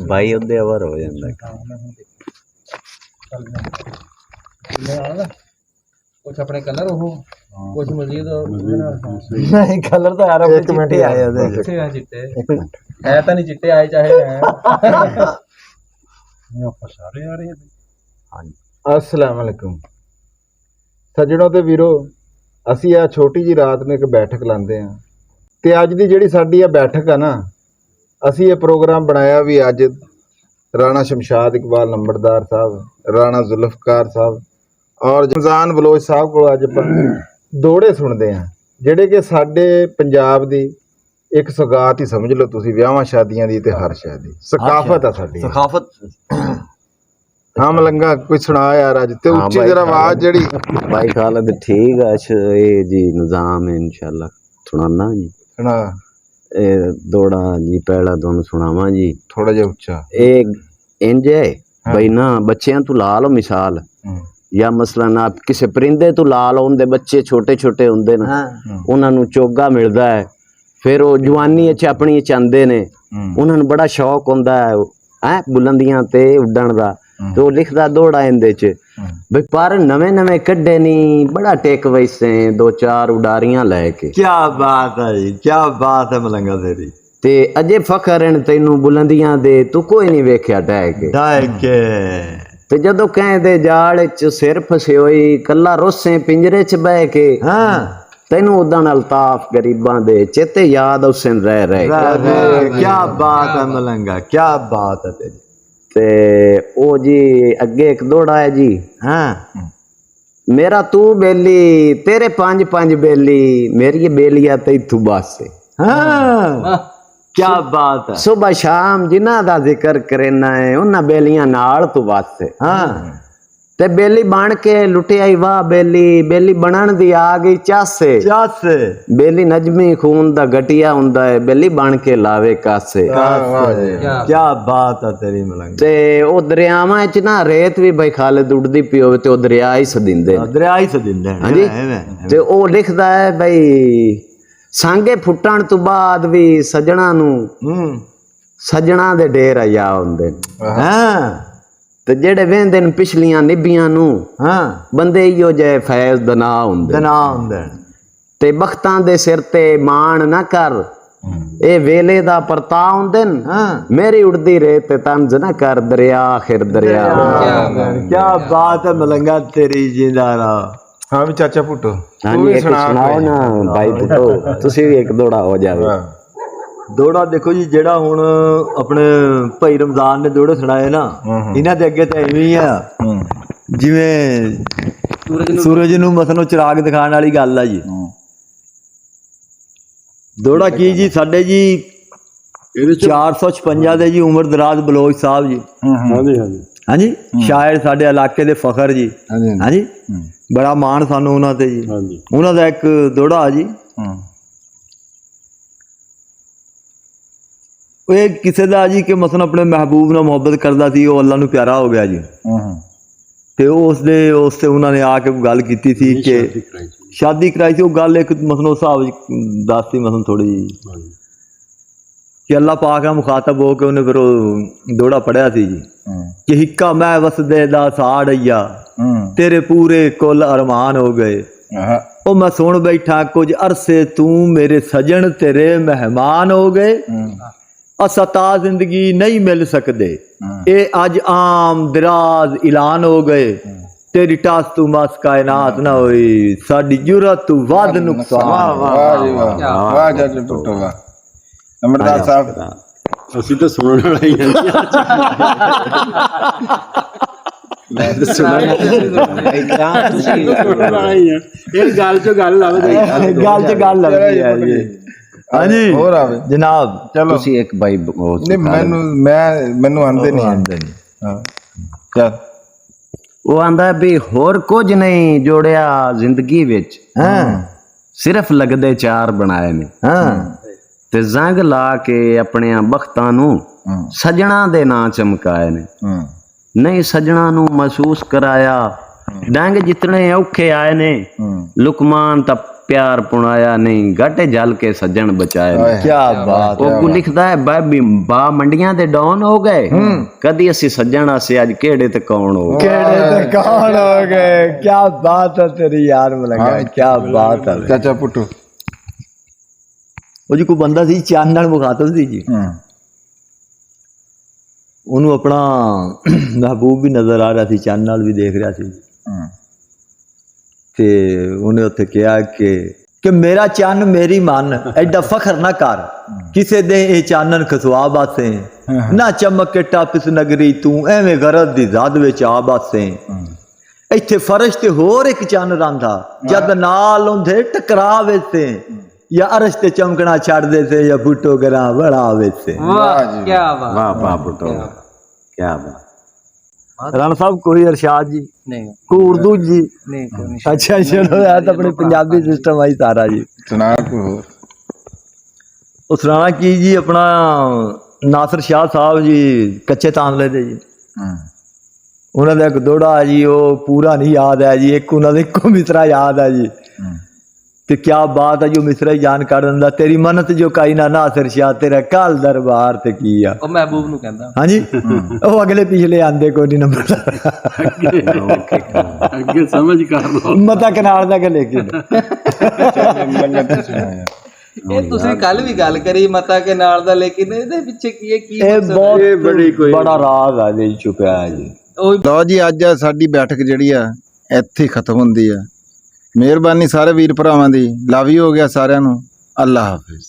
भाई ਉਹਦੇ ਅਵਰ ਹੋ ਜਾਂਦਾ ਕੁਛ ਆਪਣੇ ਕਲਰ ਉਹ ਕੁਛ ਮਜ਼ੀਦ ਨਹੀਂ ਕਲਰ ਤਾਂ ਯਾਰ ਆਪਣੇ ਚਿੱਟੇ ਆਏ ਉਹਦੇ ਕਿੱਥੇ ਆ ਚਿੱਟੇ ਹੈ ਤਾਂ ਨਹੀਂ ਚਿੱਟੇ ਆਏ ਚਾਹੇ ਹੈ ਆਪਾਂ ਸਾਰੇ ਆ ਰਹੇ ਹਾਂਜੀ अस्सलाम वालेकुम सज्जणों ते वीरो ਅਸੀਂ ਆ ਛੋਟੀ ਜੀ ਰਾਤ ਨੂੰ ਇੱਕ ਬੈਠਕ ਲਾਉਂਦੇ ਆ ਤੇ ਅੱਜ ਦੀ ਜਿਹੜੀ ਸਾਡੀ ਆ ਬੈਠਕ ਆ ਨਾ ਅਸੀਂ ਇਹ ਪ੍ਰੋਗਰਾਮ ਬਣਾਇਆ ਵੀ ਅੱਜ ਰਾਣਾ ਸ਼ਮਸ਼ਾਦ ਇਕਬਾਲ ਨੰਬਰਦਾਰ ਸਾਹਿਬ ਰਾਣਾ ਜ਼ੁਲਫਕਾਰ ਸਾਹਿਬ ਔਰ ਰਮਜ਼ਾਨ ਬਲੋਚ ਸਾਹਿਬ ਕੋਲ ਅੱਜ ਆਪਾਂ ਦੋੜੇ ਸੁਣਦੇ ਆ ਜਿਹੜੇ ਕਿ ਸਾਡੇ ਪੰਜਾਬ ਦੀ ਇੱਕ ਸੁਗਾਤ ਹੀ ਸਮਝ ਲਓ ਤੁਸੀਂ ਵਿਆਹਾਂ ਸ਼ਾਦੀਆਂ ਦੀ ਤੇ ਹਰ ਸ਼ਾਦੀ ਸਕਾਫਤ ਆ ਸਾਡੀ ਸਕਾਫਤ हाँ मलंगा कोई सुना यार आज ते ऊंची जरा आवाज जड़ी भाई खालिद ठीक है ये जी निजाम है इंशाल्लाह सुनाना जी सुना ए दौड़ा जी पहला दोनों सुनावा जी थोड़ा जा ऊंचा एक इंज है भाई ना बच्चियां तू ला लो मिसाल या मसलन आप किसी परिंदे तू ला लो उनके बच्चे छोटे छोटे होंगे ना उन्होंने चोगा मिलता है फिर वो जवानी अपनी चाहते ने उन्होंने बड़ा शौक होंदा है बुलंदियां ते उड्डण दा तो लिखदा दौड़ा इंदे च भाई पर नवे नवे कड्डे नहीं बड़ा टेक वैसे दो चार उडारियां लेके क्या बात है जी क्या बात है मलंगा तेरी ते अजे फखर हैं तैनू बुलंदियां दे तू कोई नहीं वेख्या टहके ते जदों कहंदे जाल च सिर फसे होई कल्ला रोसे पिंजरे च बह के हाँ तैनू उदन अल्ताफ गरीबां दे चेते याद उस दिन रह क्या बात है मलंगा क्या बात है तेरी ते ओ जी अगे एक दौड़ा है जी हाँ मेरा तू बेली तेरे पांच पांच बेली मेरी बेलिया ते इथू बस हाँ क्या बात है सुबह शाम जिन्हां दा जिक्र करना है उन्हां बेलियां नाल तू बस हाँ ते बेली बन के लुटियाई वाह बेली बनन दी आ गई चासे बेली नजमी खून दा गटिया हुंदा है बेली बन के लावे कासे क्या बात है तेरी मलंग ते ओ दरियावां च ना रेत भी भाई खालिद उड़दी पई होवे ते ओ दरिया ही सदिंदे हां जी ते ओ लिखदा है भाई सांगे फुटण तो बाद भी सजना नू सजना दे ढेर आया हुंदे हां ते जेड़े वेंदे न पिछलियां निबियां नू हाँ बंदे इहो जे फैज दना हुंदे ते बख्तां दे सिर ते मान ना कर ए वेले दा परता हुंदे न हाँ मेरी उड़दी रेत ते तंज ना कर दरिया आखिर दरिया क्या बात है मलंगा तेरी जिंदारा हाँ भी चाचा पुट्टो हां जी एक सुनाओ ना भाई पुट्टो तुसी भी एक दौड़ा हो जावे दौड़ा देखो जी जेड़ा हुण अपने भाई रमजान ने दौड़े सुनाए ना इन्हां दे अगे तो इवें ही आ जिवें सूरज नूं मसलों चिराग दिखाने वाली गल आ जी दौड़ा की जी साडे जी 456 दे जी उम्र दराज बलोच साहब जी हाँ जी शायर साडे इलाके दे फखर जी हाँ जी बड़ा मान सानू उन्हां ते जी उन्हां दा एक दौड़ा जी किसी का जी कि मसलन अपने महबूब नाल मुहब्बत करता सी वो अल्लाह नूं प्यारा हो गया जी ते उस उन्होंने आके गल की थी कि शादी कराई थी वो गल एक मसलन उस हिसाब दस सी मसलन थोड़ी कि अल्लाह पाक नाल मुखातब हो के उन्हें फिर दौड़ा पढ़िया सी जी कि हिक्का मैं वसदे दा साड़िया तेरे पूरे कुल अरमान हो गए ओ मैं सुन बैठा कुछ अरसे तू मेरे सजन तेरे मेहमान हो गए असता जिंदगी नहीं मिल सकते ये अज आम दराज ऐलान हो गए तेरी टास तू मस कायनात ना होई साडी जुरत तू वध नुकसान वाह चाचा पुट्टो वाह नंबरदार साहब ਅਸੀਂ ਤਾਂ ਸੁਣਨ ਵਾਲਾ ਹੀ ਇਹ ਗੱਲ ਚੋਂ ਗੱਲ ਆਵੇ ਗੱਲ ਲੱਗਦੀ ਹੈ ਜੀ हाँ जी और आवे जनाब चलो तुसी एक भाई नहीं मैनू आंदे नहीं हां चल वो आंदा भी होर कुछ नहीं जोड़िया जिंदगी विच सिर्फ लगदे चार बनाए ने ते जंग ला के अपने बख्तां नू सजना दे नां चमकाए ने नहीं सजना नू महसूस कराया डंग जितने औखे आए ने लुकमान ता प्यार पुणाया नहीं घाटे जल के सज्जन बचाए क्या बात ਉਹ ਕੋ ਲਿਖਦਾ ਹੈ ਬਾ ਮੰਡੀਆਂ ਦੇ ਡੌਨ ਹੋ ਗਏ ਕਦੀ ਅਸੀਂ ਸੱਜਣ ਆਸੇ ਅੱਜ ਕਿਹੜੇ ਤੇ ਕੌਣ ਹੋ ਗਏ केड़े ते कौन हो गए क्या बात है तेरी यार मलंगा क्या बात है ਚਾਚਾ ਪੁੱਟੂ ਉਹ ਜੀ ਕੋਈ ਬੰਦਾ ਸੀ ਚਾਨਣ ਮੁਖਾਤਬ ਸੀ ਜੀ ਉਹਨੂੰ ਆਪਣਾ ਮਹਿਬੂਬ ਵੀ ਨਜ਼ਰ ਆ ਰਿਹਾ ਸੀ ਚੰਨ ਨਾਲ ਵੀ ਦੇਖ ਰਿਹਾ ਸੀ ਤੇ ਉਹਨੇ ਉੱਥੇ ਕਿਹਾ ਕਿ ਮੇਰਾ ਚੰਨ ਮੇਰੀ ਮਨ ਐਡਾ ਫਖਰ ਨਾ ਕਰ ਕਿਸੇ ਦੇ ਇਹ ਚਾਨਣ ਖਸਵਾ ਬਾਸੇ ਨਾ ਚਮਕ ਕੇ ਟਾਪਿਸ ਨਗਰੀ ਤੂੰ ਐਵੇਂ ਗਰਦ ਦੀ ਜ਼ਾਦ ਵਿੱਚ ਆ ਬਾਸੇ ਇੱਥੇ ਫਰਸ਼ ਤੇ ਹੋਰ ਇੱਕ ਚੰਨ ਰਾਂਦਾ ਜਦ ਨਾਲ ਹੁੰਦੇ ਟਕਰਾਵੇ ਤੇ ਜਾਂ ਅਰਸ਼ ਤੇ ਚਮਕਣਾ ਛੱਡਦੇ ਤੇ ਜਾਂ ਬੁੱਟੋ ਗਰਾਂ ਬੜਾਵੇ ਤੇ ਵਾਹ ਕੀ ਬਾਤ ਵਾਹ ਵਾਹ ਬੁੱਟੋ क्या बात ਰਾਣਾ ਸਾਹਿਬ ਕੋਈ ਅਰਸ਼ਾਦ ਜੀ ਨਹੀਂ ਕੋਈ ਉਰਦੂ ਜੀ ਨਹੀਂ ਕੋਈ ਨਹੀਂ ਅੱਛਾ ਚਲੋ ਇਹ ਤਾਂ ਆਪਣੇ ਪੰਜਾਬੀ ਸਿਸਟਮ ਆਈ ਸਾਰਾ ਜੀ ਸੁਣਾ ਕੋਈ ਹੋਰ ਉਹ ਸੁਣਾਣਾ ਕੀ ਜੀ ਆਪਣਾ ਨਾਸਰ ਸ਼ਾਹ ਸਾਹਿਬ ਜੀ ਕੱਚੇ ਤਾਂਦਲੇ ਦੇ ਜੀ ਉਹਨਾਂ ਦਾ ਇੱਕ ਦੋੜਾ ਜੀ ਉਹ ਪੂਰਾ ਨਹੀਂ ਯਾਦ ਹੈ ਜੀ ਇੱਕ ਉਹਨਾਂ ਦਾ ਇੱਕੋ ਮਿਸਰਾ ਯਾਦ ਹੈ ਜੀ ਤੇ ਕੀ ਬਾਤ ਹੈ ਜੋ ਮਿਸਰਾ ਹੀ ਜਾਨ ਕੱਢ ਦਿੰਦਾ ਤੇਰੀ ਮੰਨਤ ਜੋ ਕਾਈ ਨਾ ਨਾਸਰ ਸ਼ਾਹ ਤੇਰਾ ਕਾਲ ਦਰਬਾਰ ਤੇ ਕੀ ਆ ਉਹ ਮਹਿਬੂਬ ਨੂੰ ਕਹਿੰਦਾ ਹਾਂਜੀ ਉਹ ਅਗਲੇ ਪਿਛਲੇ ਆਂਦੇ ਕੋਈ ਨਹੀਂ ਨੰਬਰ ਅੱਗੇ ਸਮਝ ਕਰ ਲਓ ਮਤਾ ਕਨਾਲ ਦਾ ਕਿ ਲੇਕਿਨ ਇਹ ਤੁਸੀਂ ਕੱਲ ਵੀ ਗੱਲ ਕਰੀ ਮਤਾ ਕੇ ਨਾਲ ਦਾ ਲੇਕਿਨ ਇਹਦੇ ਪਿੱਛੇ ਕੀ ਹੈ ਕੀ ਇਹ ਬਹੁਤ ਬੜਾ ਰਾਜ਼ ਆ ਜੀ ਚੁੱਕਿਆ ਹੈ ਜੀ ਲਓ ਜੀ ਅੱਜ ਸਾਡੀ ਬੈਠਕ ਜਿਹੜੀ ਆ ਇੱਥੇ ਹੀ ਖਤਮ ਹੁੰਦੀ ਆ ਮਿਹਰਬਾਨੀ ਸਾਰੇ ਵੀਰ ਭਰਾਵਾਂ ਦੀ ਲਵ ਯੂ ਹੋ ਗਿਆ ਸਾਰਿਆਂ ਨੂੰ ਅੱਲਾ ਹਾਫਿਜ਼